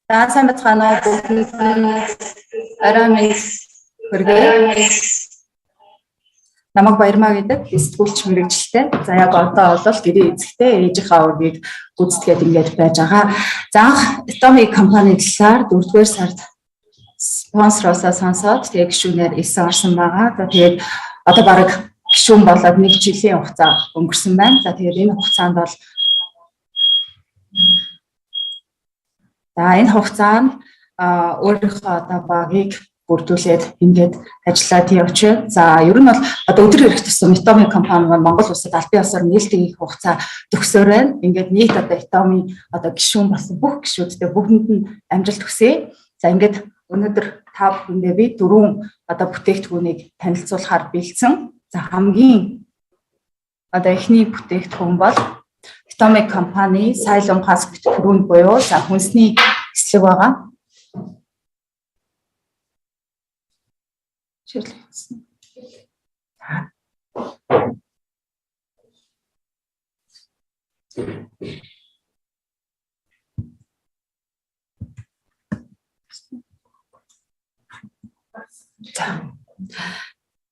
За сайн бацгаана уу бүгд арай мэд хүргэе. Намайг Баярмаа гэдэг сэтгүүлч мэрэгчлээ. За яг одоо бол гэрээ эзэгтэй ээжийнхээ ургийг гүйцэтгээд ингэж байж байгаа. За анх Atomic компани талаар 4-р сард спонсороосоо сонсоод тэгээ гишүүнээр 9 орсон байгаа. За тэгээд одоо бараг гишүүн болоод 1 жилийн хугацаа өнгөрсөн байна. За тэгээд энэ хугацаанд бол энэ хугацаанд өөрийнхөө одоо багийг бүрдүүлээд ингээд ажиллаад явчихв. За ер нь бол одоо өдөр ирэх тусам Atomic компани маань Монгол улсад албан ёсоор нээлттэй их хугацаа төгсөөр байна. Ингээд нийт одоо Atomic одоо гишүүн болсон бүх гишүүдтэй бүгдэнд нь амжилт хүсье. За ингээд өнөөдөр та бүхэндээ би 4 одоо бүтээгдэхүүнийг танилцуулахаар бэлдсэн. За хамгийн одоо эхний бүтээгдэхүүн бол Atomic компани Cylon Pass бүтээгдэхүүн буюу за хүнсний эслэг байгаа. Шилжсэн.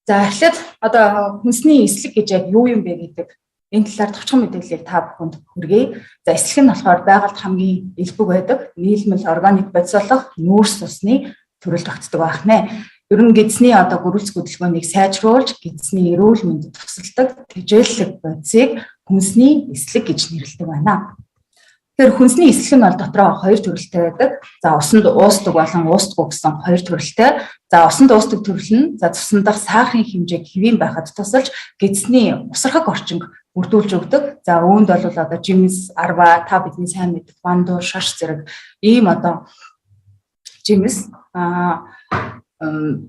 За эхлээд одоо хүнсний эслэг гэж яг юу юм бэ гэдэг энэ талаар товчхон мэдээллийг та бүхэнд хүргэе. За эслэг нь болохоор байгальд хамгийн элбэг байдаг нийлмэл органик бодисолох нүүрс усны төрөл тогтдог байх нэ. Ер нь гидсний одоо гөрүүлц хөдөлгөөнийг сайжруулж гидсний эрүүл мэндэд тусалдаг тэжээллэг бодисыг хүнсний эслэг гэж нэрлэдэг байна. Тэгэхээр хүнсний эслэг нь бол дотроо 2 төрөлтэй байдаг. За усанд уусдаг болон уустдаггүй гэсэн 2 төрөлтэй. За усанд уусдаг төрөл нь за цусан дахь сахарын хэмжээг хэвийн байхад тусалж гидсний усархаг орчинг бүрдүүлж өгдөг. За үүнд бол одоо жимс, арва, та бидний сайн мэддэг бандуу, шаш зэрэг ийм одоо жимс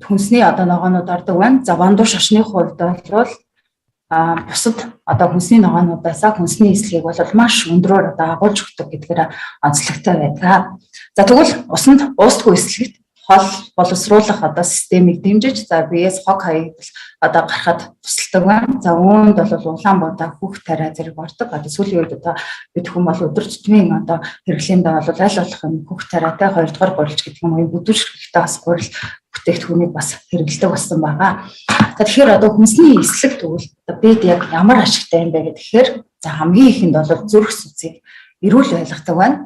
хүнсний одоо ногоонууд ордог байна. За бандуу шашны хувьд бол бусад одоо хүнсний ногоонуудаас хүнсний эслэгийг бол маш өндрөөр одоо агуулж өгдөг гэдгээр онцлогтой байдаг. За тэгвэл усанд уустдаггүй эслэгт хол боловсруулах одоо системийг дэмжиж за биеэс хог хаягдал одоо гарахад тусалдаг байна. За үүнд бол Улаанбаатар хүүхд тариа зэрэг ордог. Одоо сүүлийн үед одоо бид хүн бол өдөр тутмын одоо хэрэглээнд бол аль болох нь хүүхд тариатай 2 дугаар гурилж гэдэг юм уу бүдүүршрэгтэй бас гурил бүтээгдэхүүнийг бас хэрэглэдэг болсон байгаа. За тэгэхээр одоо хүнсний эслэг тэгвэл одоо бид яг ямар ашигтай юм бэ гэхээр за хамгийн ихэнд бол зүрх судсыг эрүүл байлгадаг байна.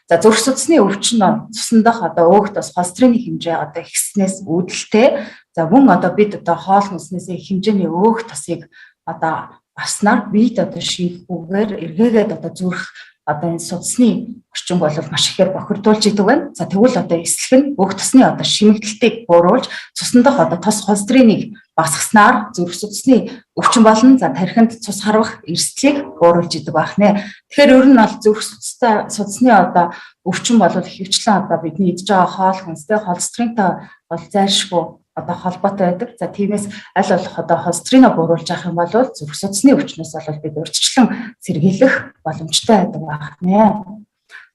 За зүрх судасны өвчин нь цусан дах одоо өөхт бас холестерины хэмжээ одоо ихснээс үүдэлтэй. За мөн одоо бид одоо хоол хүнснээс хэмжээний өөх тосыг одоо баснаар бид одоо шийхгүйгээр эргээгээд одоо зүрх одоо энэ судасны орчин бол маш ихээр бохирдуулж идэг байна. За тэгвэл одоо эслэг нь өөх тосны одоо шимэгдэлтийг бууруулж цусан дах одоо тос холестериныг багасгаснаар зүрх судасны өвчин болон за тархинд цус харвах эрсдлийг бууруулж идэг байх нэ. Тэгэхээр ер нь бол зүрх судасны одоо өвчин бол ихэвчлэн одоо бидний идж байгаа хоол хүнстэй холестеринтэй бол зайлшгүй одоо холбоотой байдаг. За тиймээс аль болох одоо холестериноо бууруулж авах юм бол зүрх судасны өвчнөөс бол бид урьдчилан сэргийлэх боломжтой байдаг байх нэ.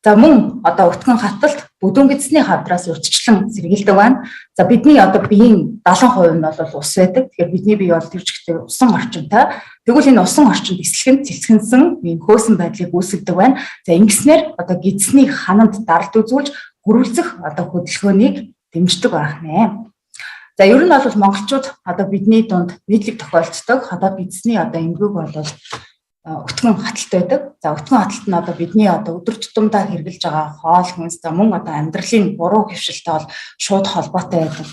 За мөн одоо өтгөн хаталт бүдүүн гидсний хавдраас урьдчилан сэргийлдэг байна. За бидний одоо биеийн 70% нь бол ус байдаг. Тэгэхээр бидний бие бол тэр чигтээ усан орчинтай. Тэгвэл энэ усан орчинд эслэх нь цэлцгэнсэн ийм хөөсөн байдлыг үүсгэдэг байна. За ингэснээр одоо гидсний хананд даралт үзүүлж гөрүүлцэх одоо хөдөлгөөнийг дэмждэг байх нэ. За ер нь бол монголчууд одоо бидний дунд нийтлэг тохиолддог одоо гидсний одоо эмгэг бол өтгөн хаталт байдаг. За өтгөн хаталт нь одоо бидний одоо өдөр тутамдаа хэрэглэж байгаа хоол хүнс за мөн одоо амьдралын буруу хөвшилтэй бол шууд холбоотой байдаг.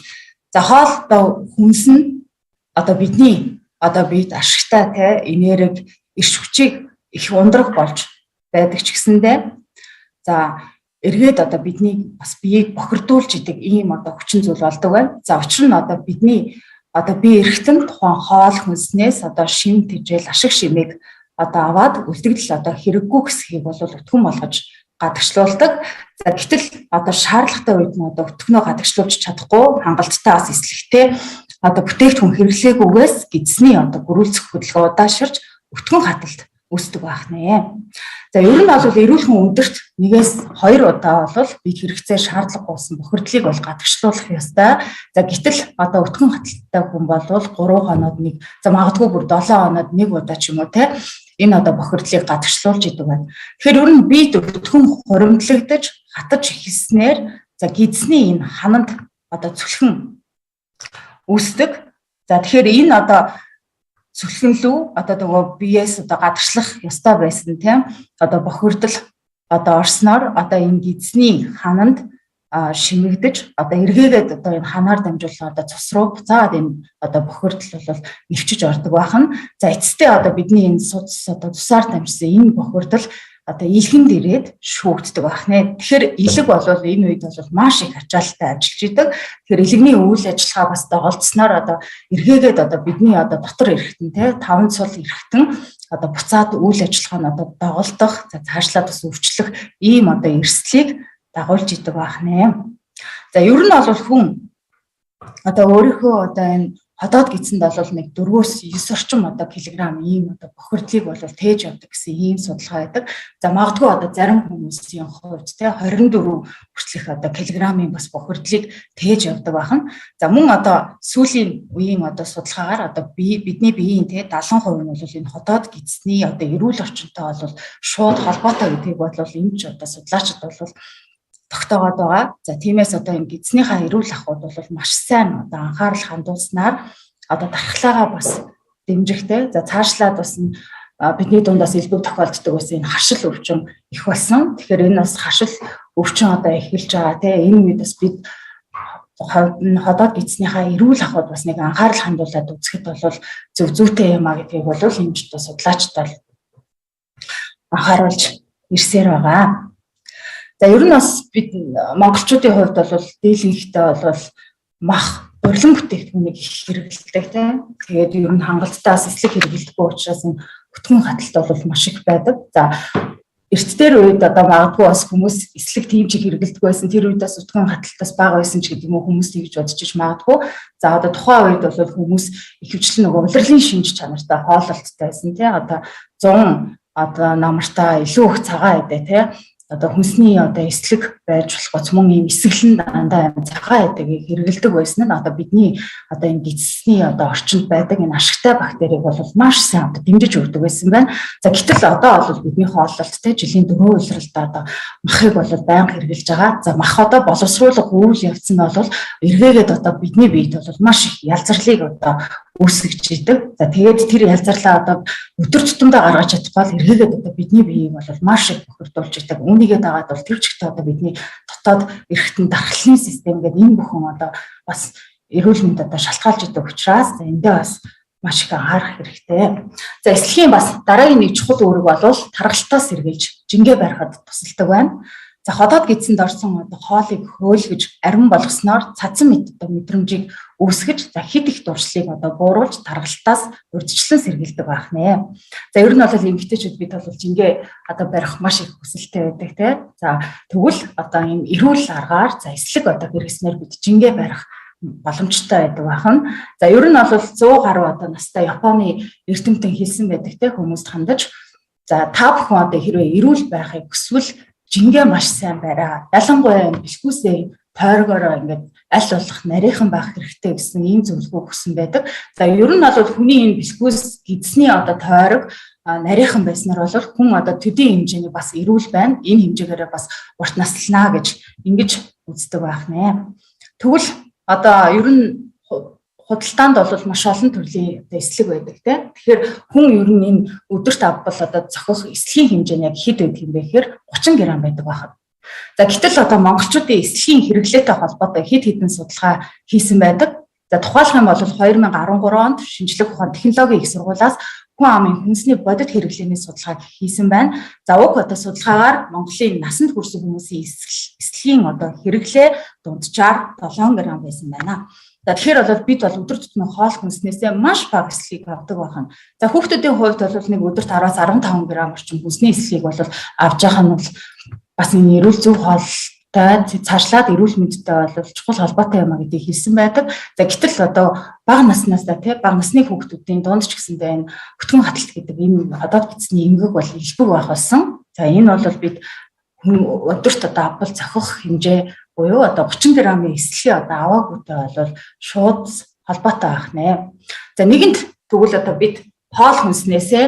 За хоол одоо хүнс нь одоо бидний одоо бид ашигтай те энерги иш хүчийг их ундрах болж байдаг ч гэсэндээ за эргээд одоо бидний бас биеийг бохирдуулж идэг ийм одоо хүчин зүйл болдог байна. За учир нь одоо бидний одоо бие эрхтэн тухайн хоол хүнснээс одоо шим тэжээл ашиг шимийг одоо аваад үлдэгдэл одоо хэрэггүй гэсхийг бол өтгөн болгож гадагшлуулдаг. За гэтэл одоо шаардлагатай үед нь одоо өтгөнөө гадагшлуулж чадахгүй хангалттай бас эслэгтэй одоо бүтээгдэхүүн хэрэглээгүйгээс гидсний одоо гөрүүлцэх хөдөлгөөн удааширч өтгөн хаталт үүсдэг байх нэ. За ер нь бол эрүүл хүн өдөрт 1-2 удаа бол бид хэрэгцээ шаардлага болсон бохирдлыг бол гадагшлуулах ёстой. За гэтэл одоо өтгөн хаталттай хүн бол 3 хоноод нэг за магадгүй бүр 7 хоноод 1 удаа ч юм уу те энэ одоо бохирдлыг гадагшлуулж идэг байна. Тэгэхээр ер нь бие өвдгөн хуримтлагдаж хатаж эхэлснээр за гидсний энэ хананд одоо цөлхөн үүсдэг. За тэгэхээр энэ одоо цөлхөн лүү одоо нөгөө биеэс одоо гадагшлах ёстой байсан тийм одоо бохирдол одоо орсноор одоо энэ гидсний хананд шимэгдэж одоо эргээгээд одоо энэ ханаар дамжуулан одоо цус руу буцаад энэ одоо бохирдол бол нэвчиж ордог байна. За эцэстээ одоо бидний энэ судас одоо цусаар дамжсан энэ бохирдол одоо илхэнд ирээд шүүгддэг байна. Тэгэхээр илэг бол энэ үед бол маш их ачаалттай ажиллаж идэг. Тэгэхээр илэгний үйл ажиллагаа бас доголдсноор одоо эргээгээд одоо бидний одоо дотор эрэхтэн те 5 цул эрэхтэн одоо буцаад үйл ажиллагаа нь одоо доголдох, за цаашлаад бас өвчлөх ийм одоо эрсдлийг дагуулж идэг байна. За ер нь бол хүн одоо өөрийнхөө одоо энэ хотоод гидсэнд бол нэг 4-9 орчим одоо килограмм ийм одоо бохирдлыг бол тээж явдаг гэсэн ийм судалгаа байдаг. За магадгүй одоо зарим хүмүүсийн хувьд те 24 хүртэлх одоо килограммын бас бохирдлыг тээж явдаг байна. За мөн одоо сүүлийн үеийн одоо судалгаагаар одоо бидний биеийн те 70% нь бол энэ хотоод гидсний одоо эрүүл орчинтой бол шууд холбоотой гэдгийг бол эмч одоо судлаачид бол тогтоогоод байгаа. За тиймээс одоо энэ гидснийхаа эрүүл ахуйд бол маш сайн одоо анхаарал хандуулснаар одоо дархлаагаа бас дэмжихтэй. За цаашлаад бас бидний дундаас илбэг тохиолддог байсан энэ хашил өвчин их болсон. Тэгэхээр энэ бас хашил өвчин одоо эхэлж байгаа тийм энэ үед бас бид хотоод гидснийхаа эрүүл ахуйд бас нэг анхаарал хандуулад үзэхэд бол зөв зүйтэй юм а гэдгийг бол эмч одоо судлаачид бол анхааруулж ирсээр байгаа. За ер нь бас бид монголчуудын хувьд бол дийлэнхтэй бол мах урилан бүтээгдэхүүнийг их хэрэглэдэг тийм. Тэгээд ер нь хангалттай бас эслэг хэрэглэдэггүй учраас энэ бүтгэн хаталт бол маш их байдаг. За эрт дээр үед одоо магадгүй бас хүмүүс эслэг тийм чиг хэрэглэдэг байсан. Тэр үед бас бүтгэн хаталтаас бага байсан ч гэдэг юм уу хүмүүс тэгж бодож иж магадгүй. За одоо тухайн үед бол хүмүүс ихэвчлэн нөгөө улирлын шинж чанартай хоололттой байсан тийм. Одоо 100 одоо намартай илүү их цагаан эдэ тийм. Одоо хүнсний одоо эслэг байж болох мөн ийм эсгэлэн дандаа цагаан эдэгийг хэрэглэдэг байсан нь одоо бидний одоо энэ гидсний одоо орчинд байдаг энэ ашигтай бактерийг бол маш сайн одоо дэмжиж өгдөг байсан байна. За гэтэл одоо бол бидний хооллолттой жилийн 4 улиралд одоо махыг бол байнга хэрэглэж байгаа. За мах одоо боловсруулах үйл явц нь бол эргээгээд одоо бидний биед бол маш их ялзарлыг одоо үүсгэж идэг. За тэгээд тэр ялзарлаа одоо өдөр тутамдаа гаргаж чадбал эргээгээд одоо бидний биеийг бол маш их бохирдуулж идэг. Үүнийгээ дагаад бол тэр чигтээ одоо бидний дотоод эрхтэн дархлын систем гэдэг энэ бүхэн одоо бас эрүүл мэнд одоо шалтгаалж идэг учраас эндээ бас маш их анхаарах хэрэгтэй. За эслэгийн бас дараагийн нэг чухал үүрэг бол таргалтаас сэргийлж жингээ барихад тусалдаг байна. За хотоод гидсэнд орсон одоо хоолыг хөөлгөж арин болгосноор цацсан мэдрэмжийг үүсгэж за хэд их дуршлыг одоо бууруулж таргалтаас урьдчилан сэргийлдэг байх нэ. За ер нь бол эмэгтэйчүүд бид бол жингээ одоо барих маш их хүсэлтэй байдаг тий. За тэгвэл одоо ийм эрүүл аргаар за эслэг одоо хэрэгснээр бид жингээ барих боломжтой байдаг байна. За ер нь бол 100 гаруй одоо настай Японы эрдэмтэн хэлсэн байдаг тий хүмүүст хандаж за та бүхэн одоо хэрвээ эрүүл байхыг хүсвэл жингээ маш сайн бариа. Ялангуяа бэлгүүсээ тойргороо ингээд аль болох нарийнхан байх хэрэгтэй гэсэн ийм зөвлөгөө өгсөн байдаг. За ер нь бол хүний энэ бэлгүүс гидсний одоо тойрог нарийнхан байснаар бол хүн одоо төдийн хэмжээний бас эрүүл байна. Энэ хэмжээгээр бас урт наслнаа гэж ингэж үздэг байх нэ. Тэгвэл одоо ер нь худалдаанд бол маш олон төрлийн эслэг байдаг тийм. Тэгэхээр хүн ер нь энэ өдөрт авбал одоо зохих эслэгийн хэмжээ нь яг хэд байдаг юм бэ гэхээр 30 г байдаг байхад. За гэтэл одоо монголчуудын эслэгийн хэрэглээтэй холбоотой хэд хэдэн судалгаа хийсэн байдаг. За тухайлах юм бол 2013 онд шинжлэх ухаан технологийн их сургуулиас хүн амын хүнсний бодит хэрэглээний судалгаа хийсэн байна. За уг одоо судалгаагаар Монголын насанд хүрсэн хүмүүсийн эслэгийн одоо хэрэглээ дунджаар 7 г байсан байна. За тэгэхээр бол бид бол өдөр тутмын хоол хүнснээсээ маш бага эслэгийг авдаг байна. За хүүхдүүдийн хувьд бол нэг өдөрт 10-аас 15 г орчим хүнсний эслэгийг бол авж байгаа нь бол бас энэ эрүүл зөв хоолтой цаашлаад эрүүл мэндтэй бол чухал холбоотой юм а гэдгийг хэлсэн байдаг. За гэтэл одоо бага наснаасаа тий бага насны хүүхдүүдийн дунд ч гэсэндээ энэ бүтгэн хаталт гэдэг энэ хотоод гидсний эмгэг бол илбэг байх болсон. За энэ бол бид өдөрт одоо авбал зохих хэмжээ буюу одоо 30 г-ийн эслэгийг одоо аваагүйтэй бол шууд холбоотой байх нэ. За нэгэнт тэгвэл одоо бид хоол хүнснээсээ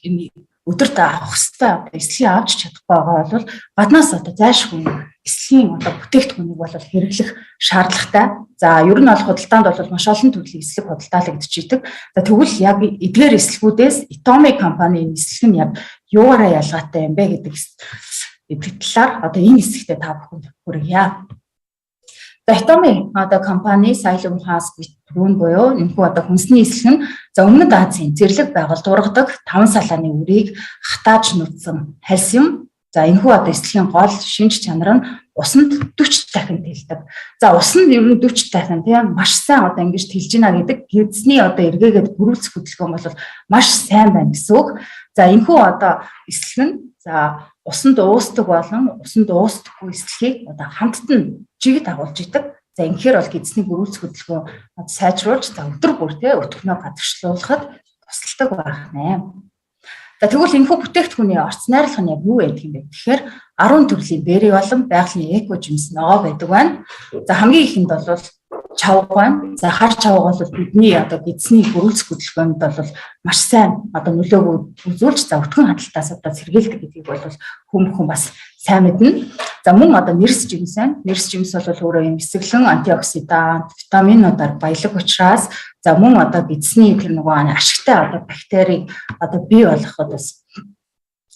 энэ өдөрт авах хэвээр эслэгийг авч чадахгүй байгаа бол гаднаас одоо зайлшгүй эслэгийн одоо бүтээгдэхүүнийг бол хэрэглэх шаардлагатай. За ер нь бол худалдаанд бол маш олон төрлийн эслэг худалдаалагдчихийдэг. За тэгвэл яг эдгээр эслэгүүдээс Itomi компанийн эслэг нь яг юугаараа ялгаатай юм бэ гэдэг талаар одоо энэ хэсэгтээ та бүхэнд хүргье. За Itomi одоо компани Cylon House бүтээгдэхүүн буюу энэхүү одоо хүнсний эслэг нь за Өмнөд Азийн зэрлэг байгуулд ургадаг 5 салааны үрийг хатааж нутсан кальциум. За энэхүү одоо эслэгийн гол шинж чанар нь усанд 40 дахин тэлдэг. За усанд ер нь 40 дахин тийм маш сайн одоо ингэж тэлж гинэ гэдэг гидсний одоо эргээгээд бүрүүлцэх хөдөлгөөн бол маш сайн байна гэсэн үг. За энэхүү одоо эслэг нь за усанд уусдаг болон усанд уусдаггүй эслэгийг одоо хамтд нь жиг дагуулж идэг. За ингэхээр бол гидсний бүрүүлцэх хөдөлгөөн сайжруулж за өдөр бүр өтгөнөө гадагшлуулахад тусалдаг байх нэ. За тэгвэл энэхүү бүтээгдэхүүний орц найрлага нь яг юу байдаг юм бэ гэхээр 10 төрлийн бэри болон байгалийн эко жимс ногоо байдаг байна. За хамгийн ихэнд бол чавга байна. За хар чавга бол бидний одоо гидсний бүрүүлцэх хөдөлгөөнд бол маш сайн одоо нөлөөг үзүүлж за өтгөн хадталтаас одоо сэргийлдэг гэдгийг бол хүн бас сайн мэднэ. За мөн одоо нэрс жимс байна. Нэрс жимс бол өөрөө юм эсэглэн антиоксидант, витаминуудаар баялаг учраас за мөн одоо гидсний тэр нөгөө ашигтай одоо бактерийг одоо бий болгоход бас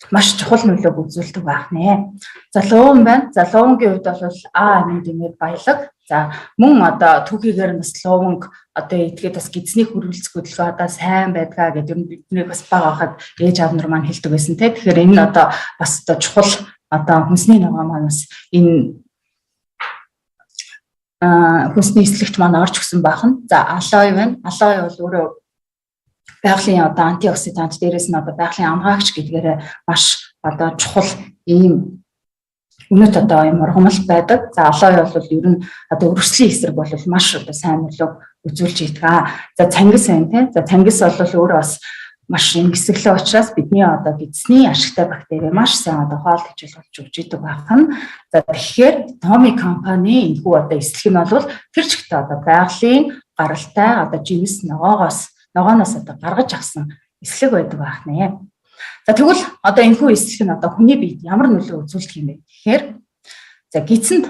маш чухал нөлөөг үзүүлдэг байх нэ. За луун байна. За луунгийн хувьд бол А амин дэмээр баялаг. За мөн одоо түүхийгээр бас луунг одоо этгээд бас гидсний хүрэлцэх хөдөлгөөн одоо сайн байдгаа гэдэг нь бидний бас бага хахад ээж аав нар маань хэлдэг байсан те. Тэгэхээр энэ одоо бас одоо чухал одоо хүнсний ногоо маань бас энэ хүнсний эслэгт маань орж өгсөн бахан. За алоэ байна. Алоэ бол өөрөө байгалийн одоо антиоксидант дээрээс нь одоо байгалийн амгаагч гэдгээр маш одоо чухал ийм үнэт одоо юм ургамал байдаг. За алоэ бол ер нь одоо өрсөлийн эсрэг бол маш одоо сайн нөлөө үзүүлж идэг. За цангис байна тийм. За цангис бол өөрөө бас маш юм хэсэглээ учраас бидний одоо гидсний ашигтай бактери маш сайн одоо хоол хийж болж өгч идэг байна. За тэгэхээр Itomi компани энэхүү одоо эслэг нь бол тэр чигтээ одоо байгалийн гаралтай одоо жимс ногоноос одоо гаргаж авсан эслэг байдаг байх нэ. За тэгвэл одоо энэхүү эслэг нь одоо хүний биед ямар нөлөө үзүүлдэг юм бэ гэхээр за гидсэнд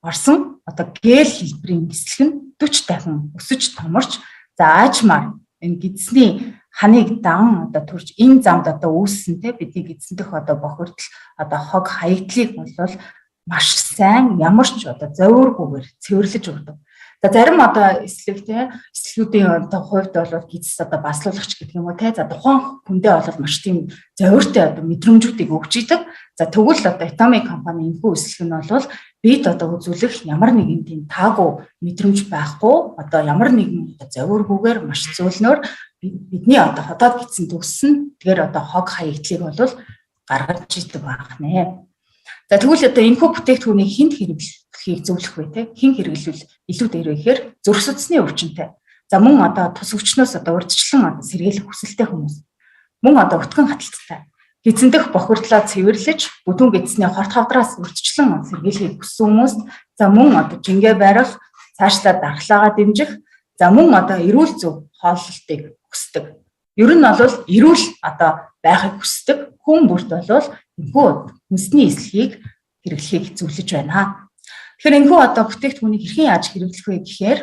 орсон одоо гел хэлбэрийн эслэг нь 40 дахин өсөж томорч за аажмаар энэ гидсний ханыг дан одоо төрж энэ замд одоо үүссэн те бидний гидсэн дэх одоо бохирдол одоо хог хаягдлыг бол маш сайн ямар ч одоо зовиоргүйгээр цэвэрлэж өгдөг. За зарим одоо эслэг те эслэгүүдийн одоо хувьд бол гидс одоо баслуулагч гэдэг юм уу те за тухайн хүндээ бол маш тийм зовиортой одоо мэдрэмжүүдийг өгч идэг. За тэгвэл одоо Itomi компани энэхүү эслэг нь бол бид одоо үзүүлэх ямар нэгэн тийм таагүй мэдрэмж байхгүй одоо ямар нэгэн одоо зовиоргүйгээр маш зөөлнөөр бидний одоо хотоод гидсэн төгссөн тэгэхээр одоо хог хаягдлыг бол гаргаж идэг байх нэ. За тэгвэл одоо энэхүү бүтээгдэхүүнийг хэнд хэрэглэхийг зөвлөх вэ те? Хэн хэрэглэвэл илүү дээр вэ гэхээр зүрх судасны өвчнөд. За мөн одоо тус өвчнөөс одоо урьдчилан одоо сэргийлэх хүсэлтэй хүмүүс. Мөн одоо өтгөн хаталттай. Гидсэн дэх бохирдлоо цэвэрлэж бүдүүн гидсний хорт хавдраас урьдчилан сэргийлэхийг хүссэн хүмүүст за мөн одоо жингээ барих, цаашлаад дархлаагаа дэмжих, за мөн одоо эрүүл зөв хооллолтыг хүсдэг. Ер нь бол эрүүл одоо байхыг хүсдэг хүн бүрт бол энэхүү хүнсний эслэгийг хэрэглэхийг зөвлөж байна. Тэгэхээр энэхүү одоо бүтээгдэхүүнийг хэрхэн яаж хэрэглэх вэ гэхээр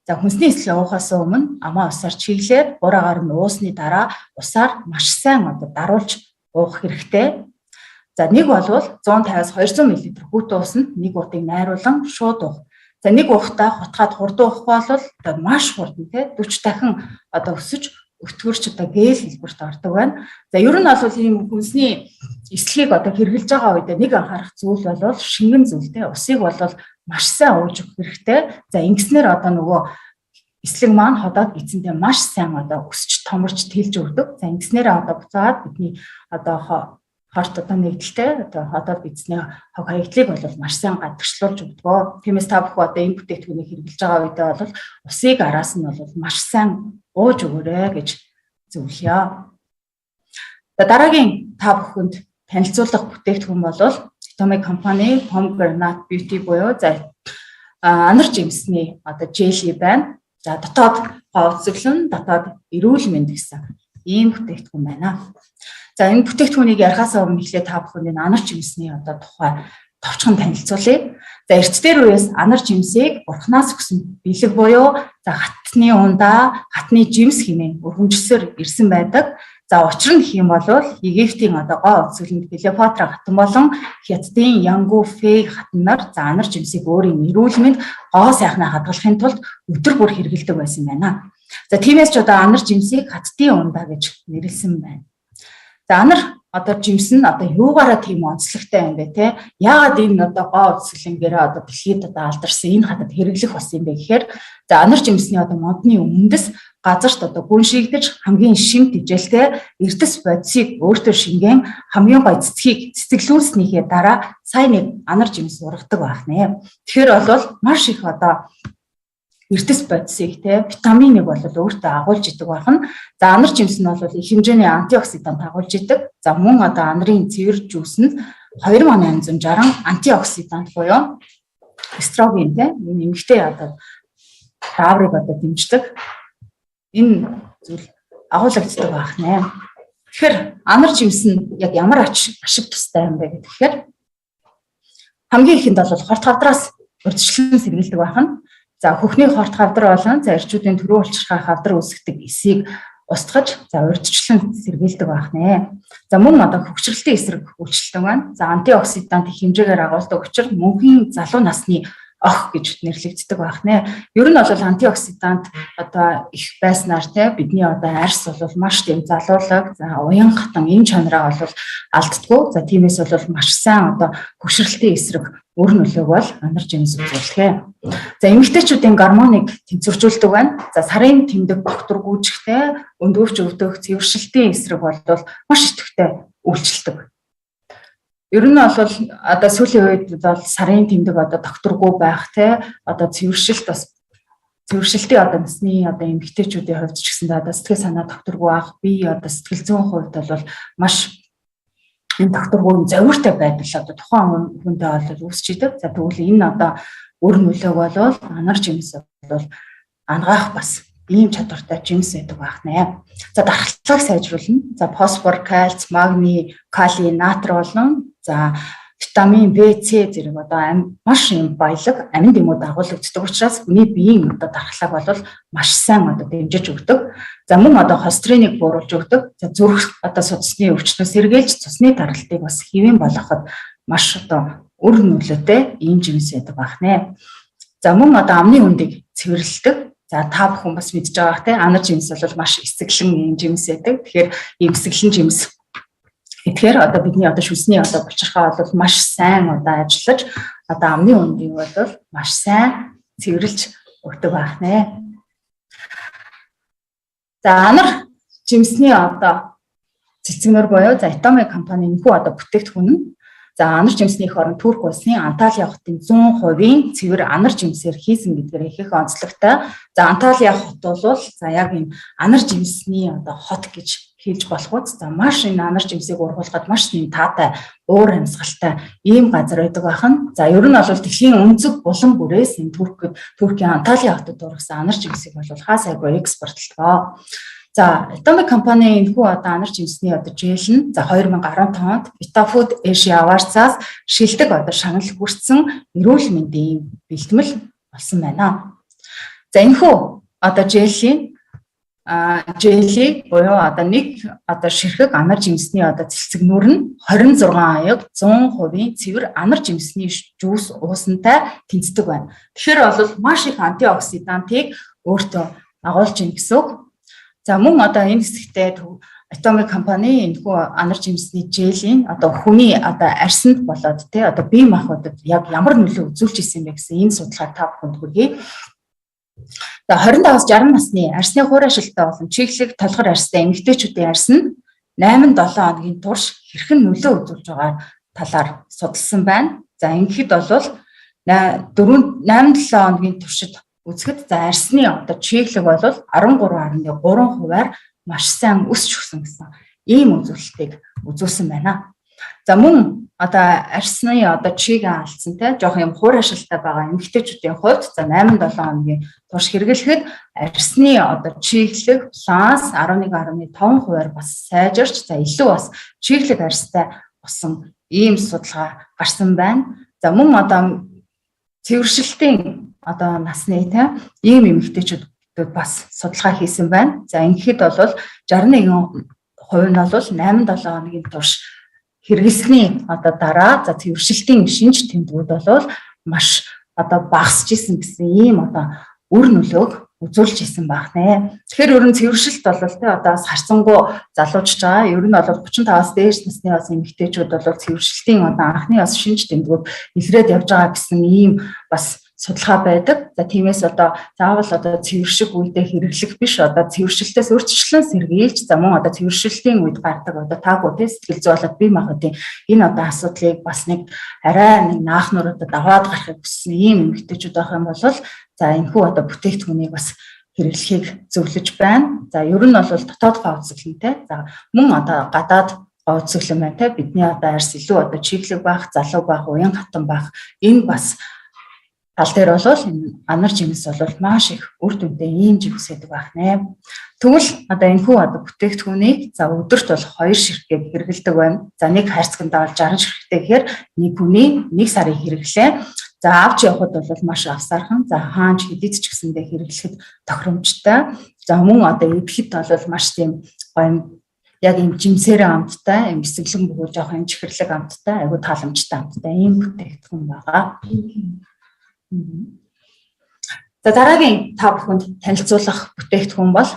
за хүнсний эслэг уухаас өмнө амаа усаар чиглээд ураагаар нь уусны дараа усаар маш сайн одоо даруулж уух хэрэгтэй. За нэг бол 150-аас 200 мл хүүтэн усанд нэг удыг найруулан шууд уух. За нэг уухтаа хутгаад хурдан уух бол одоо маш хурдан тий 40 дахин одоо өсөж өтгөрч одоо гэл хэлбэрт ордог байна. За ер нь бол ийм хүнсний эслэгийг одоо хэрэглэж байгаа үед нэг анхаарах зүйл бол шингэн зүйл тий усыг бол маш сайн ууж өгөх хэрэгтэй. За ингэснээр одоо нөгөө эслэг маань ходоод гидсэндээ маш сайн одоо өсч томорч тэлж өгдөг. За ингэснээр одоо буцаад бидний одоо хорт одоо нэгдэлтэй одоо ходоод гидсний хог хаягдлыг бол маш сайн гадагшлуулж өгдөг. Тиймээс та бүхэн одоо энэ бүтээгдэхүүнийг хэрэглэж байгаа үедээ бол усыг араас нь бол маш сайн ууж өгөөрэй гэж зөвлөе. За дараагийн та бүхэнд танилцуулах бүтээгдэхүүн бол Itomi компани Pomegranate Beauty буюу за анар жимсний одоо желли байна. За дотоод говцөглөн дотоод эрүүл мэнд гэсэн ийм бүтээгдэхүүн байна. За энэ бүтээгдэхүүнийг ярихаас өмнө эхлээд та бүхэнд энэ анар жимсний одоо тухай товчхон танилцуулъя. За эртдээр үеэс анар жимсийг бурхнаас өгсөн бэлэг буюу за хатны ундаа, хатны жимс хэмээн өргөмжсөөр ирсэн байдаг. За учир нь гэх юм бол Египтийн одоо гоо үзүүлэлт Клеопатра хатан болон Хятадын Янгу Фэй хатан нар за анар жимсийг өөрийн эрүүл мэнд гоо сайхнаа хадгалахын тулд өдөр бүр хэрэглэдэг байсан байна. За тиймээс ч одоо анар жимсийг хаттын ундаа гэж нэрлсэн байна. За анар одоо жимс нь одоо юугаараа тийм онцлогтой юм бэ те? Яагаад энэ одоо гоо үзэсгэлэнгээрээ одоо дэлхийд одоо алдарсан энэ хатад хэрэглэх болсон юм бэ гэхээр за анар жимсний одоо модны үндэс газарт одоо гүн шигдэж хамгийн шимт ижэлтэй эрдэс бодисыг өөртөө шингэн хамгийн гой цэцгийг цэцэглүүлснийхээ дараа сайн нэг анар жимс ургадаг байх нэ. Тэгэхээр бол маш их одоо эрдэс бодисыг те витаминыг бол өөртөө агуулж идэг байх нь. За анар жимс нь бол их хэмжээний антиоксидант агуулж идэг. За мөн одоо анарын цэвэр жүүс нь 2860 антиоксидант буюу эстроген те нэмэгтэй одоо таврыг одоо дэмждэг. Энэ зүйл агуулгддаг байх нэ. Тэгэхээр анар жимс нь яг ямар ашиг тустай юм бэ гэхээр хамгийн ихэнд бол хорт хавдраас урьдчилан сэргийлдэг байх нь. За хөхний хорт хавдар болон за эрчүүдийн төрөө улчирхай хавдар үүсгдэг эсийг устгаж за урьдчилан сэргийлдэг байх нэ. За мөн одоо хөгжрөлтийн эсрэг үйлчлдэг байна. За антиоксидант их хэмжээгээр агуулдаг учраас мөнхийн залуу насны ох гэж нэрлэгддэг байх нэ. Ер нь бол антиоксидант одоо их байснаар те бидний одоо арьс бол маш тийм залуулаг, за уян хатан эм чанараа бол алддаггүй. За тиймээс бол маш сайн одоо хөгжрөлтийн эсрэг өр нөлөөг бол анар жимс үзүүлдэг. За эмэгтэйчүүдийн гормоныг тэнцвэржүүлдэг байна. За сарын тэмдэг доктор гүйжихтэй өндөвч өвдөх цэвэршилтийн эсрэг бол маш идэвхтэй үйлчилдэг. Ер нь бол одоо сүүлийн үед бол сарын тэмдэг одоо докторгүй байх те одоо цэвэршилт бас цэвэршилтийн одоо насны одоо эмэгтэйчүүдийн хувьд ч гэсэн одоо сэтгэл санаа докторгүй байх би одоо сэтгэл зүйн хувьд бол маш энэ докторгүй зөвөртэй байдал одоо тухайн хүндээ бол үүсч идэг. За тэгвэл энэ одоо өр нөлөөг бол анар жимс бол ангаах бас ийм чадвартай жимс байдаг байх нэ. За дархлааг сайжруулна. За фосфор, кальц, магний, калий, натр болон за витамин В, С зэрэг одоо маш юм баялаг амин дэмүүд агуулгддаг учраас хүний биеийн одоо дархлааг бол маш сайн одоо дэмжиж өгдөг. За мөн одоо холестериныг бууруулж өгдөг. За зүрх одоо судасны өвчтнөөс сэргийлж цусны тархалтыг бас хэвэн болгоход маш одоо өр нөлөөтэй ийм жимс байдаг байх нэ. За мөн одоо амны үндийг цэвэрлэдэг. За та бүхэн бас мэдж байгаа бах те анар жимс бол маш эсэглэн ийм жимс байдаг. Тэгэхээр ийм эсэглэн жимс тэгэхээр одоо бидний одоо шүсний одоо булчирхай бол маш сайн одоо ажиллаж одоо амны үндийг бол маш сайн цэвэрлж өгдөг байх нэ. За анар жимсний одоо цэцэгнэр буюу за Atomic компани энэхүү одоо бүтээгдэхүүн нь за анар жимсний их орон Турк улсын Анталия хотын 100% цэвэр анар жимсээр хийсэн гэдгээр их онцлогтой. За Анталия хот бол за яг энэ анар жимсний одоо хот гэж хэлж болох үст. За маш энэ анар жимсийг ургуулхад маш нэм таатай уур амьсгалтай ийм газар байдаг байх нь. За ер нь бол дэлхийн өнцөг булан бүрээс энэ Туркийн Анталия хотод ургасан анар жимсийг бол хаасайгүй экспортлоо. За Atomic компани энэхүү одоо анар жимсний одоо жил нь за 2015 онд Vitafood Asia Awards-аас шилдэг одоо шагнал хүртсэн эрүүл мэндийн бэлтгэл болсон байна. За энэхүү одоо желийг буюу одоо нэг одоо ширхэг анар жимсний одоо цэлцэгнүүр нь 26 аяг 100% цэвэр анар жимсний жүүс уусантай тэнцдэг байна. Тэгэхээр бол маш их антиоксидантыг өөртөө агуулж ийн гэсэн үг. За мөн одоо энэ хэсэгтээ Atomic компани энэхүү анар жимсний желийн одоо хүний одоо арьсанд болоод те одоо бие махбодод яг ямар нөлөө үзүүлж ирсэн бэ гэсэн энэ судалгаа та бүхэнд хүргэе. За 25-60 насны арьсны хуур ашигтай болон чиглэг толгор арьстай эмэгтэйчүүдийн арьс нь 8-7 хоногийн турш хэрхэн нөлөө үзүүлж байгаа талаар судалсан байна. За ингэхэд бол 8-7 хоногийн туршид үзэхэд за арьсны одоо чиглэг бол 13.3%-аар маш сайн өсч өгсөн гэсэн ийм үзүүлэлтийг үзүүлсэн байна. За мөн одоо арсны одоо чийг алдсан те жоох юм хуур ашигтай байгаа эмэгтэйчүүдийн хувьд за 8-7 хоногийн турш хэрэглэхэд арсны одоо чиглэг плюс 11.5% бас сайжирч за илүү бас чиглэг арстай болсон ийм судалгаа гарсан байна. За мөн одоо цэвэршилтийн одоо насны те ийм эмэгтэйчүүд бас судалгаа хийсэн байна. За ингэхэд бол 61% нь бол 8-7 хоногийн турш хэрэглэсний одоо дараа за цэвэршилтийн шинж тэмдгүүд бол маш одоо багасж исэн гэсэн ийм одоо үр нөлөөг үзүүлж исэн байх нэ. Тэгэхээр ер нь цэвэршилт бол тэ одоо харцангуй залуучж байгаа. Ер нь бол 35-аас дээш насны бас эмэгтэйчүүд бол цэвэршилтийн одоо анхны бас шинж тэмдгүүд илрээд явж байгаа гэсэн ийм бас судалгаа байдаг. За тиймээс одоо заавал одоо цэвэрших үедээ хэрэглэх биш одоо цэвэршилтээс өөрчлөлт сэргийлж за мөн одоо цэвэршилтийн үед гардаг одоо таагүй тэ сэтгэл зүй болоод бие махбодын энэ одоо асуудлыг бас нэг арай нэг наахнуудад аваад гарахыг хүссэн ийм эмэгтэйчүүд байх юм бол за энэхүү одоо бүтээгдэхүүнийг бас хэрэглэхийг зөвлөж байна. За ер нь бол дотоод говь үзэсгэлэнтэй. За мөн одоо гадаад говь үзэсгэлэн байна те бидний одоо арьс илүү одоо чиглэг байх, залуу байх, уян хатан байх энэ бас тал дээр бол энэ анар жимс бол маш их үр дүнтэй ийм жимс гэдэг байх нэ. Тэгвэл одоо энэхүү одоо бүтээгдэхүүнийг за өдөрт бол 2 ширхэг хэрэглэдэг байна. За нэг хайрцагтаа бол 60 ширхэгтэй гэхээр нэг хүний 1 сарын хэрэглээ. За авч явахд бол маш авсаархан. За хаанч хэдийд ч гэсэндээ хэрэглэхэд тохиромжтой. За мөн одоо эвхэд бол маш тийм гоё яг юм жимсээр амттай, юм бэсгэлэн бөгөөж явах юм чихэрлэг амттай, айгуу тааламжтай амттай ийм бүтээгдэхүүн байгаа. За дараагийн та бүхэнд танилцуулах бүтээгдэхүүн бол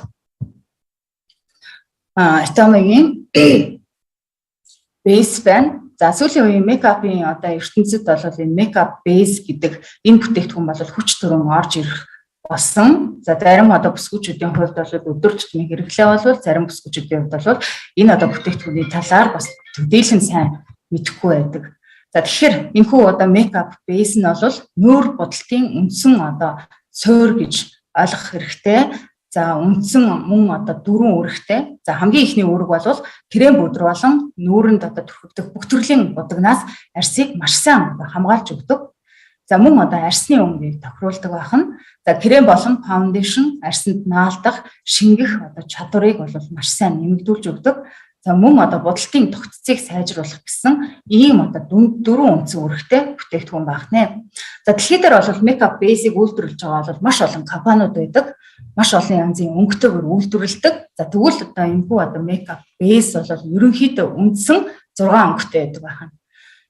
Atomic-ийн Base байна. За сүүлийн үеийн мейкапын одоо ертөнцид бол энэ makeup base гэдэг энэ бүтээгдэхүүн бол хүч төрөн орж ирэх болсон. За зарим одоо бүсгүүчүүдийн хувьд бол өдөр тутмын хэрэглээ болвол зарим бүсгүүчүүдийн хувьд бол энэ одоо бүтээгдэхүүний талаар бас төдийлөн сайн мэдэхгүй байдаг. За тэгэхээр энэхүү одоо makeup base нь бол нүүр будалтын үндсэн одоо суур гэж ойлгох хэрэгтэй. За үндсэн мөн одоо 4 үүрэгтэй. За хамгийн ихний үүрэг бол крем пудр болон нүүрэнд одоо төрхөгдөх бүх төрлийн будагнаас арьсыг маш сайн хамгаалж өгдөг. За мөн одоо арьсны өнгөийг тохируулдаг байна. За крем болон фаундейшн арьсанд наалдах, шингэх одоо чадварыг бол маш сайн нэмэгдүүлж өгдөг. За мөн одоо будалтын тогтцыг сайжруулах гэсэн ийм одоо 4 үндсэн үүрэгтэй бүтээгдэхүүн байх нэ. За дэлхийд дээр бол makeup base-ийг үйлдвэрлэж байгаа бол маш олон компаниуд байдаг. Маш олон янзын өнгөтэйгээр үйлдвэрлэдэг. За тэгвэл одоо энэхүү одоо makeup base бол ерөнхийдөө үндсэн 6 өнгөтэй байдаг байна.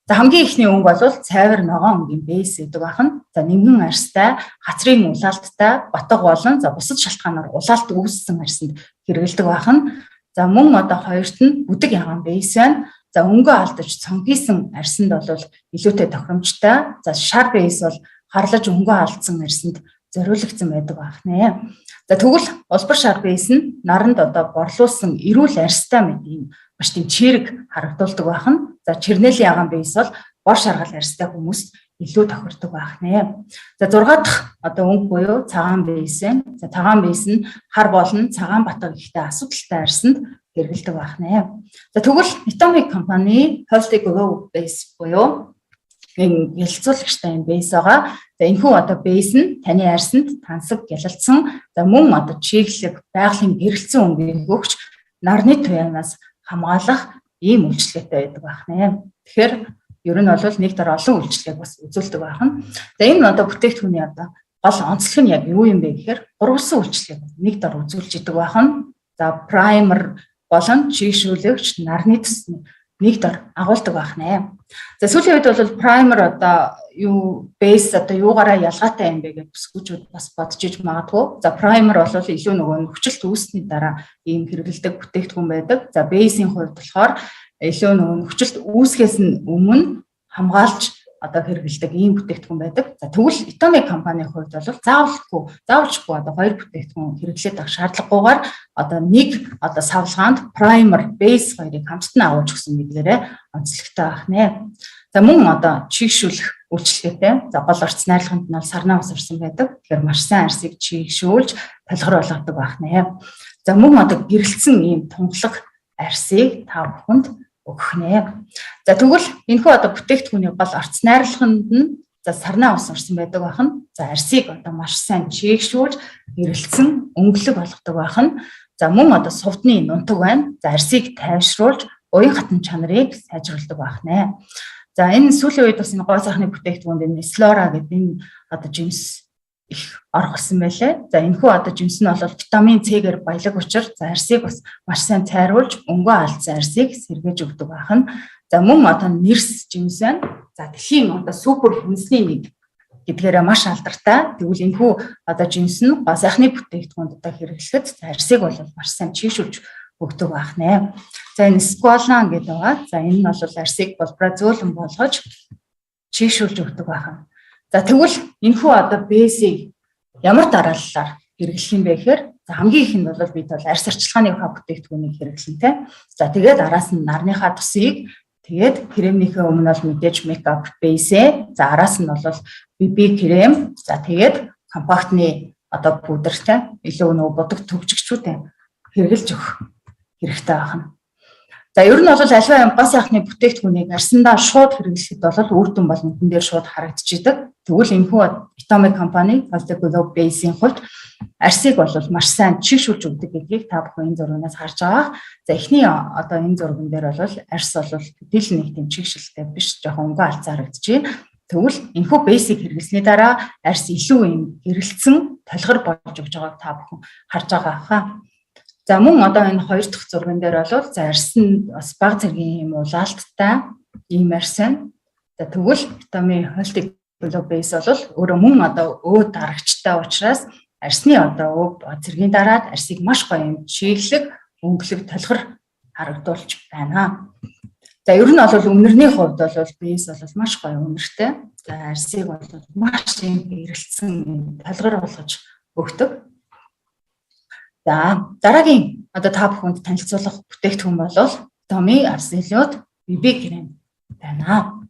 За хамгийн ихний өнгө бол цайвар ногоон өнгийн base гэдэг байна. За нингэн арьстай, хацрын улаалттай, батга болон за бусад шалтгаанаар улаалт үүссэн арьсанд хэрэглэдэг байна. За мөн одоо хоёрт нь бүдэг ягаан base байна. За өнгөө алдаж цонхийсэн арьсанд бол илүүтэй тохиромжтой. За шар base бол харлаж өнгөө алдсан арьсанд зориулагдсан байдаг байна. За тэгвэл улбар шар base нь наранд одоо борлуулсан эрүүл арьстай мэт ийм маш тийм чирэг харагдуулдаг байна. За чернелийн ягаан base бол бор шаргал арьстай хүмүүст илүү тохирдог байна. За 6 дахь одоо өнгө буюу цагаан base байна. За цагаан base нь хар болон цагаан батга ихтэй асуудалтай арьсанд хэрэглэдэг байна. За тэгвэл Atomic компани Healthy Glow Base буюу энэ ялцуулагчтай юм base байгаа. За энэхүү одоо base нь таны арьсанд тансаг гялалцсан за мөн одоо чиглэг байгалийн гэрэлцсэн өнгөийг өгч нарны туяанаас хамгаалах ийм үйлчлэгтэй байдаг байна. Тэгэхээр ер нь бол нэг дор олон үйлчлэгийг бас үзүүлдэг байна. За энэ одоо бүтээгдэхүүний одоо гол онцлог нь яг юу юм бэ гэхээр гурван үйлчлэгийг нэг дор үзүүлж идэг байна. За primer болон чийгшүүлэгч нарны төсний нэг дор агуулдаг байна. За сүүлийн үед бол primer одоо юу base одоо юугаараа ялгаатай юм бэ гэж бүсгүүчүүд бас бодож иж магадгүй. За primer бол илүү нөгөө нөхцөлт үүсний дараа ийм хэрэгэлдэг бүтээгдэхүүн байдаг. За base-ийн хувьд болохоор илүү нөгөө нөхцөлт үүсгэхээс нь өмнө хамгаалж одоо хэрэгэлдэг ийм бүтээгдэхүүн байдаг. За тэгвэл Atomic компанийн хувьд бол заавалжгүй одоо 2 бүтээгдэхүүн хэрэглээд авах шаардлагагүйгээр одоо нэг одоо савлгаанд primer base хоёрыг хамтдаа агуулж өгсөн мэдлээрээ онцлогтой байна. За мөн одоо чийгшүүлэх үйлчлэгээтэй. За гол орц найрлаганд нь бол сарнаа ус орсон байдаг. Тэгэхээр маш сайн арьсыг чийгшүүлж толгор болгодог байна. За мөн одоо гэрэлцсэн ийм тунгалаг арьсыг та бүхэнд өгөх нэ. За тэгвэл энэхүү одоо бүтээгдэхүүний гол орц найрлаханд нь за сарнаа ус орсон байдаг байх нь. За арсыг одоо маш сайн чийгшүүлж эрэлцэн өнгөлөг болгодог байх нь. За мөн одоо сувдны нунтаг байна. За арсыг тайвшруулж уян хатан чанарыг сайжруулдаг байх нэ. За энэ сүүлийн үед бас энэ гоо сайхны бүтээгдэхүүнд энэ Slora гэдэг энэ одоо жимс их орголсон байлээ. За энэхүү одоо жимс нь бол витамин С-гээр баялаг учраас за арсыг бас маш сайн цайруулж өнгөө алдсан арсыг сэргээж өгдөг байх нь. За мөн одоо нэрс жимс байна. За дэлхийн одоо супер хүнсний нэг гэдгээрээ маш алдартай. Тэгвэл энэхүү одоо жимс нь гоо сайхны бүтээгдэхүүнд одоо хэрэглэхэд за арсыг бол маш сайн чийшүүлж өгдөг байх нэ. За энэ сквалан гэдэг байгаа. За энэ нь бол арсыг болбразолон болгож чийшүүлж өгдөг байх. За тэгвэл энэхүү одоо бэсийг ямар дарааллаар хэрэглэх юм бэ гэхээр за хамгийн их нь бол бид бол арс арчилгааны бүтээгдэхүүнийг хэрэглэн тэ. За тэгээд араас нь нарныхаа тусыг тэгээд кремнийхээ өмнө бол мэдээж мейкап бэсээ. За араас нь бол BB крем. За тэгээд компактны одоо пудртай илүү нөгөө будаг төвжигчүүтэй хэрэглэж өгөх хэрэгтэй байна. За ер нь бол альва гоо сайхны бүтээгдэхүүнийг арсандаа шууд хэрэглэхэд бол үр дүн бол нүдэн дээр шууд харагдчихдаг. Тэгвэл энэхүү Atomic компани Altegolo Base-ийн хувьд арсыг бол маш сайн чийгшүүлж өгдөг гэдгийг та бүхэн энэ зургаас харж байгаа. За эхний одоо энэ зурган дээр бол арс бол хэдийл нэг тийм чийгшилтэй биш жоохон өнгө алцаа харагдчихээн. Тэгвэл энэхүү basic хэрэглэсний дараа арс илүү юм гэрэлцэн толгор болж өгж байгааг та бүхэн харж байгаа хаа. За мөн одоо энэ хоёр дахь зурган дээр бол за арс нь бас бага зэргийн юм улаалттай ийм арс байна. За тэгвэл витамин Altegolo Base бол өөрөө мөн одоо өө дарагчтай учраас арсны одоо өө зэргийн дараад арсыг маш гоё юм чиглэг өнгөлөг толгор харагдуулж байна. За ер нь бол үнэрний хувьд бол бэйс бол маш гоё үнэртэй. За арсыг бол маш юм эрэлцэн толгор болгож өгдөг. За дараагийн одоо та бүхэнд танилцуулах бүтээгдэхүүн бол Tommy Arcelot BB крем байна.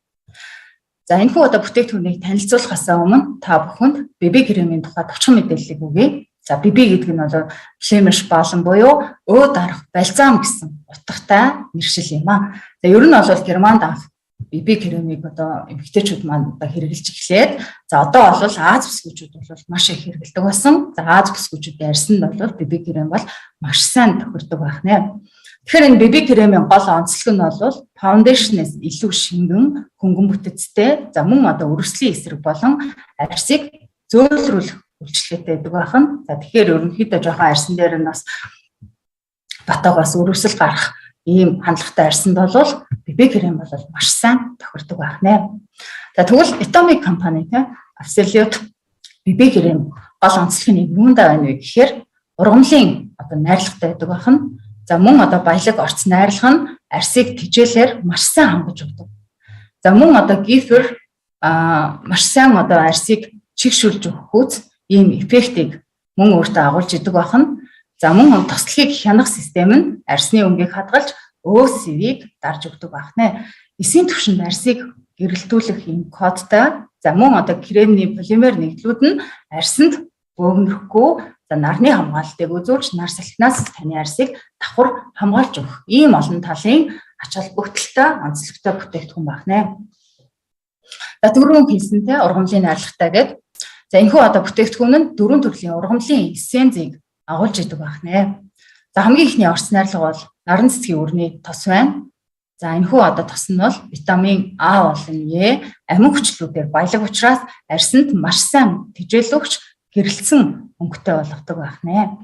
За энэхүү одоо бүтээгдэхүүнийг танилцуулахаас өмнө та бүхэнд BB кремийн тухай товчхон мэдээллийг өгье. За BB гэдэг нь бол Flemish Balm буюу өө дарах бальзам гэсэн утгатай нэршил юм а. За ер нь бол Германд анх BB кремийг одоо эмэгтэйчүүд маань одоо хэрэглэж эхлээд за одоо бол Аз бүсгүйчүүд бол маш их хэрэглэдэг болсон. За Аз бүсгүйчүүдийн арсанд бол BB крем бол маш сайн тохирдог байх нэ. Тэгэхээр энэ BB кремийн гол онцлог нь бол foundation-ээс илүү шингэн хөнгөн бүтэцтэй за мөн одоо өрсөлийн эсрэг болон арсыг зөөлрүүлэх үйлчлэгтэй байдаг байх нь. За тэгэхээр ерөнхийдөө жоохон арсан дээр нь бас батагаас өрөвсөл гарах ийм хандлагатай арсанд бол BB крем бол маш сайн тохирдог байх нэ. За тэгвэл Atomic компани те Arcelot BB крем гол онцлог нь юунд байна вэ гэхээр ургамлын одоо найрлагатай байдаг байх нь. За мөн одоо баялаг орц найрлах нь арсыг тижээлээр маш сайн хангаж өгдөг. За мөн одоо гифер маш сайн одоо арсыг чигшүүлж өгөхүүц ийм эффектийг мөн өөртөө агуулж идэг байх нь. За мөн тослохыг хянах систем нь арсны өнгийг хадгалж өөсвийг дарж өгдөг байх нэ. Эсийн түвшинд арсыг гэрэлтүүлэх юм кодтай. За мөн одоо кремний полимер нэгдлүүд нь арсанд бөөгнөхгүй за нарны хамгаалтыг үзүүлж нар салхинаас таны арсыг давхар хамгаалж өгөх ийм олон талын ач холбогдолтой онцлогтой бүтээгдэхүүн байх нэ. За түрүүн хэлсэнтэй ургамлын найрлагатай гэдэг. За энэхүү одоо бүтээгдэхүүн нь дөрвөн төрлийн ургамлын эссенцийг агуулж идэг байх нэ. За хамгийн ихний орц найрлага бол наран цэцгийн үрний тос байна. За энэхүү одоо тос нь бол витамин А болон Е амин хүчлүүдээр баялаг учраас арсанд маш сайн тижээлөгч гэрэлцэн өнгөтэй болгодог байх нэ.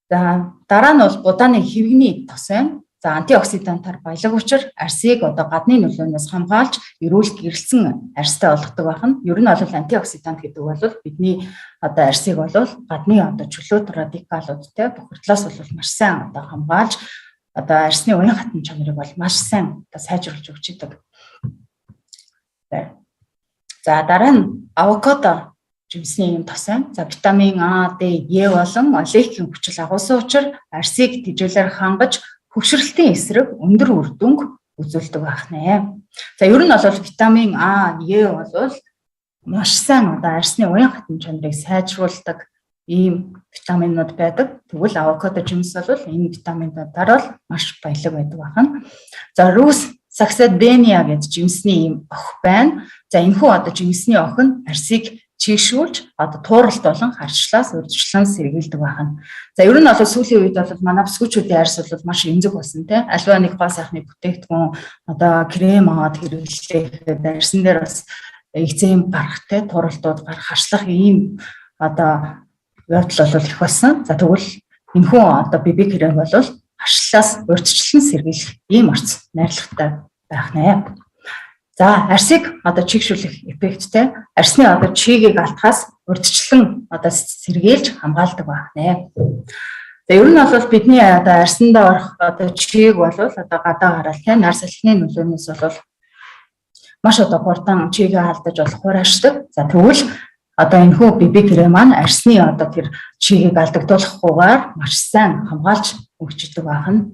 За дараа нь бол будааны хэвгний тос байна. За антиоксидантаар баялаг учраас арсыг одоо гадны нөлөөнөөс хамгаалж эрүүл гэрэлцэн арстай болгодог байх нь. Ер нь бол антиоксидант гэдэг бол бидний одоо арсыг бол гадны одоо чөлөөт радикалуудтай бохирдлоос бол маш сайн одоо хамгаалж одоо арсны уян хатан чанарыг бол маш сайн одоо сайжруулж өгч идэг. За дараа нь авокадо жимсний юм тос байна. За витамин А, Д, Е болон олекийн хүчил агуулсан учраас арсыг тижээлээр хангаж хөвшрөлтийн эсрэг өндөр үр дүнг үзүүлдэг байх нэ. За ер нь бол витамин А, Е бол маш сайн одоо арсны уян хатан чанарыг сайжруулдаг ийм витаминууд байдаг. Тэгвэл авокадо жимс бол энэ витаминуудаар бол маш баялаг байдаг байна. За Rus Saxadenia гэдэг жимсний ийм ох байна. За энэхүү одоо жимсний ох нь арсыг чийшүүлж одоо тууралт болон харчлаас урьдчилан сэргийлдэг байна. За ер нь бол сүүлийн үед бол манай бүсгүүчүүдийн арьс бол маш эмзэг болсон тийм. Аливаа нэг гоо сайхны бүтээгдэхүүн одоо крем аваад хэрэглэхэд арьсан дээр бас экзем гарах тийм тууралтууд гарах харчлах ийм одоо явдал бол их болсон. За тэгвэл энэхүү одоо BB крем бол харшлаас урьдчилан сэргийлэх ийм орц найрлагатай байх нэ. За арсыг одоо чигшүүлэх эффекттэй арсны одоо чигийг алдахаас урьдчилан одоо сэргийлж хамгаалдаг байх нэ. За ер нь бол бидний одоо арсанд орох одоо чиг бол одоо гадаа гараад тийм нар салхины нөлөөнөөс бол маш одоо хурдан чигээ алдаж болох хураашдаг. За тэгвэл одоо энэхүү BB крем маань арсны одоо тэр чигийг алдагдуулахгүйгээр маш сайн хамгаалж өгчдөг байна.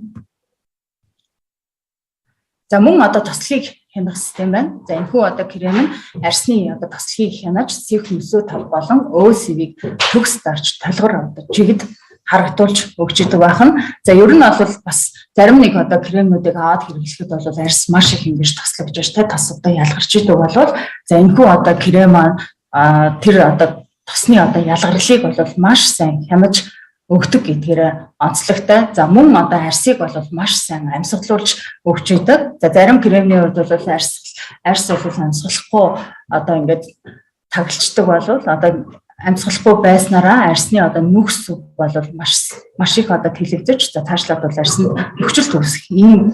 За мөн одоо тослохыг хянах систем байна. За энэхүү одоо крем нь арсны одоо тослохыг хянаж сив хөмсөө тав болон өөсвийг төгс дарж толгор одоо жигд харагдуулж өгчдөг байна. За ер нь бол бас зарим нэг одоо кремнүүдийг аваад хэрэглэхэд бол арс маш их ингэж тослогж та тос одоо ялгарч идэг бол за энэхүү одоо крем маань тэр одоо тосны одоо ялгарлыг бол маш сайн хянаж өгдөг гэдгээр онцлогтой. За мөн одоо арсыг бол маш сайн амьсгалуулж өгч идэг. За зарим кремний хувьд бол арс бол амьсгалахгүй одоо ингээд таглцдаг бол одоо амьсгалахгүй байснараа арсны одоо нүкс бол маш их одоо тэлэгдэж за цаашлаад бол арсанд өвчлөлт үүсэх ийм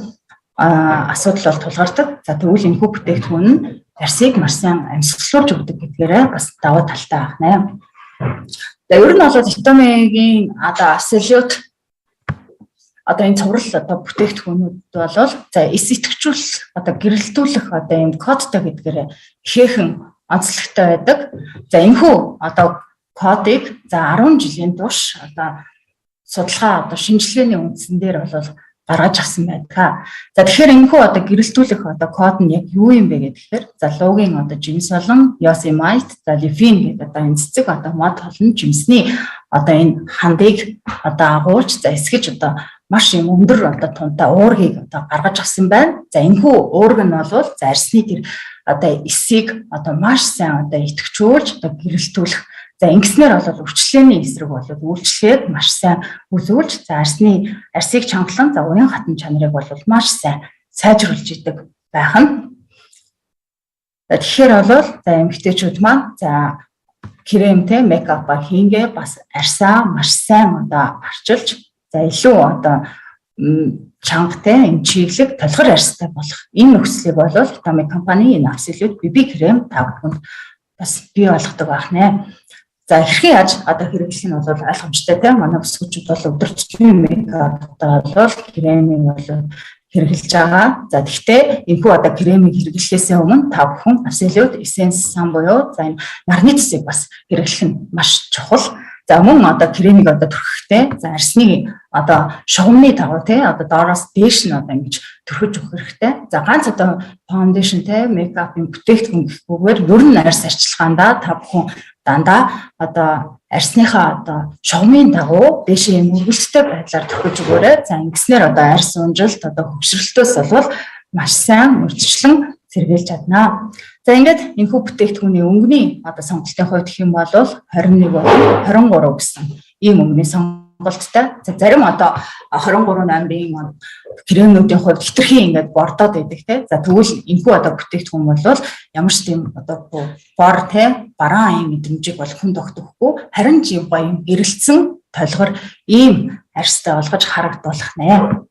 асуудал бол тулгардаг. За тэгвэл энэхүү бүтээгдэхүүн нь арсыг маш сайн амьсгалуулж өгдөг гэдгээрээ бас даваа талтай байна. За ер нь бол витамигийн одоо абсолют одоо энэ цуврал одоо бүтээгдэхүүнүүд бол за эс итгэжүүлэх одоо гэрэлтүүлэх одоо энэ кодтой гэдгээр ихээхэн онцлогтой байдаг. За энэхүү одоо кодыг за 10 жилийн турш одоо судалгаа одоо шинжилгээний үндсэн дээр бол гаргаж авсан байдаг. За тэгэхээр энэхүү одоо гэрэлтүүлэх одоо код нь яг юу юм бэ гэхээр за логийн одоо жимс болон Yosemite за лифин гэдэг одоо энэ цэцэг одоо мод болон жимсний одоо энэ хандыг одоо агуулж за эсгэж одоо маш юм өндөр одоо тунтай уургийг одоо гаргаж авсан байна. За энэхүү уург нь бол за арсны тэр одоо эсийг одоо маш сайн одоо идэвхжүүлж одоо гэрэлтүүлэх. За ингэснээр бол өвчлөлийн эсрэг бол үйлчлэгээд маш сайн үзүүлж за арсыг чангалан за уян хатан чанарыг бол маш сайн сайжруулж идэг байх нь. Тэгэхээр бол за эмэгтэйчүүд маань за кремтэй мейкап хийнгээ бас арсаа маш сайн одоо арчилж за илүү одоо чангатай энэ чиглэг толгор арстай болох энэ нөхцөлийг бол витамин компани энэ абсолют BB крем тавганд бас бий болгодог байх нэ. За хэрхэн яаж одоо хэрэглэх нь бол ойлгомжтой тийм манай бүсгүүчүүд бол өдөржингөө мейкаптай бол кремийг бол хэрэглэж байгаа. За тэгвэл энэхүү одоо кремийг хэрэглэхээс өмнө та бүхэн абсолют эссенс сан буюу за энэ нарны цэцгийг бас хэрэглэх нь маш чухал. За мөн одоо кремийг одоо төрхөхдөө за арсны одоо шугамны дагуу тий одоо доороос дээш нь одоо ингэж төрхөж өгөх хэрэгтэй. За ганц одоо фаундейшн тий мейкапын бүтээгдэхүүн гэхгүйгээр ер нь арс арчилгаанда та бүхэн дандаа одоо арсныхаа одоо шугамын дагуу дээшээ мөргөлттэй байдлаар төрхөж өгөөрэй. За ингэснээр одоо арс унжилт одоо хөвшрөлтөөс бол маш сайн урьдчилан сэргийлж чадна. За ингээд энэхүү бүтээгдэхүүний өнгөний одоо сонголтын хувьд гэх юм бол 21 болон 23 гэсэн ийм өнгөний сонголттой. За зарим одоо 23 номерын кремнүүдийн хувьд хитрхийн ингээд бордоод байдаг те. За тэгвэл энэхүү одоо бүтээгдэхүүн бол ямар ч тийм одоо бор те бараан аян мэдрэмжийг бол хүнд өгөхгүй харин ч юм гоё гэрэлтсэн толгор ийм арьстай болгож харагдуулах нэ.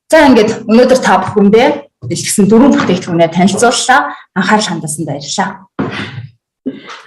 За ингээд өнөөдөр та бүхэндээ бэлтгэсэн 4 бүтээгдэхүүнээ танилцууллаа. Анхаарал хандсанд баярлалаа.